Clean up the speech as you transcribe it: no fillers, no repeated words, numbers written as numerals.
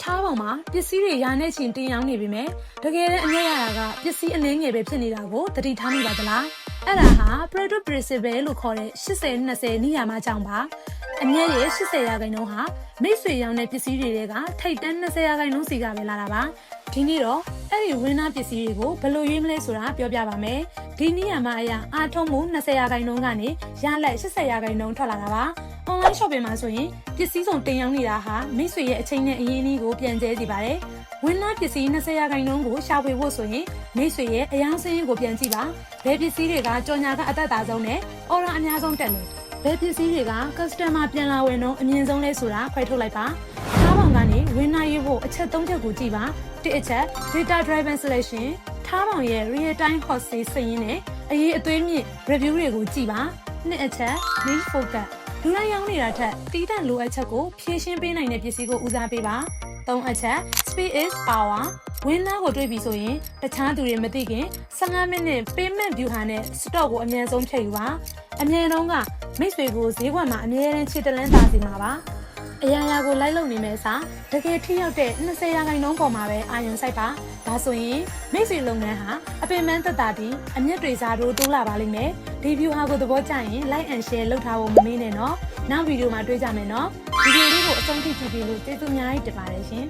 ထားပေါ်မှာပစ္စည်းတွေရာနဲ့ချင်တင်ရောင်းနေပြီမဲ့တကယ်လည်းအမြတ်ရတာကပစ္စည်းအနှဲငယ်ပဲဖြစ်နေတာကိုသတိထားမိပါသလားအဲ့ဒါဟာ Pareto Principle လို့ခေါ်တဲ့80-20နိယာမကြောင့်ပါအမြတ်ရဲ့80%ဟာမိတ်ဆွေရောင်းတဲ့ပစ္စည်းတွေကထိပ်တန်း20%စီကပဲလာတာပါဒီနေ့တော့အဲ့ဒီဝင်းနာပစ္စည်းတွေကိုဘယ်လိုရွေးမလဲဆိုတာပြောပြပါမယ်ဒီနိယာမအရာအားထုတ်မှု20%ကနေရလက်80%ထွက်လာတာပါonline shopping မှာဆိုရင်ပစ္စည်းစုံတင်ရောင်းနေတာဟာမိတ်ဆွေရဲ့အချိန်နဲ့အရင်းအနှီးကိုပြန်ကျဲစေပါတယ်။ဝင်းနာပစ္စည်း20%ကိုရှာဖွေဖို့ဆိုရင်မိတ်ဆွေရဲ့အယောင်စင်းကိုပြန်ကြည့်ပါ။ဘယ်ပစ္စည်းတွေကကြော်ညာကအသက်သာဆုံးနဲ့အော်ရာအများဆုံးတက်လဲ။ဘယ်ပစ္စည်းတွေက customer ပြန်လာဝင်တော့အမြင့်ဆုံးလဲဆိုတာခွဲထုတ်လိုက်ပါ။ထားပေါင်ကနေဝင်းနာရေးဖို့အချက်3ချက်ကိုကြည့်ပါ။တစ်အချက် data driven selection ထားပေါင်ရဲ့ real time hot sale စရင်းနဲ့အရေးအသွေးမြင့် review တွေကိုကြည့်ပါ။နှစ်အချက် niche focusလူတိုင်းရောင်းနေတာထက်တီးတန့်လိုအပ်ချက်ကိုဖြည့်ရှင်းပေးနိုင်တဲ့ပစ္စည်းကိုဦးစားပေးပါ၃အချက် speed is power ဝင်းနာကိုတွေးပြီးဆိုရင်တခြားသူတွေမသိခင်15မိနစ် payment view ဟာနဲ့ stock ကိုအမြန်ဆုံးဖြည့်ယူပါအမြန်ဆုံးကမိတ်ဆွေကိုဈေးကွက်မှာအမြဲတမ်းချစ်တလန်းသာစီမှာပါအရာရာကိုလိုက်လုပ်နေမယ့်အစားတကယ်ထိရောက်တဲ့20%ပေါ်မှာပဲအာရုံစိုက်ပါဒါဆိုရင်မိတ်ဆွေလုပ်ငန်းဟာအပင်ပန်းသက်သာပြီးအမျက်တွေစားတို့တိုးလာပါလိမ့်မယ်ဒီဗီဒီယိုဟာကိုသဘောကျရင် like and share လုပ်ထားဖို့မမေ့နဲ့နော်နောက်ဗီဒီယိုမှာတွေ့ကြမယ်နော်ဗီဒီယိုလေးကိုအဆုံးထိကြည့်ပြီးလို့ကျေးဇူးအများကြီးတင်ပါတယ်ရှင်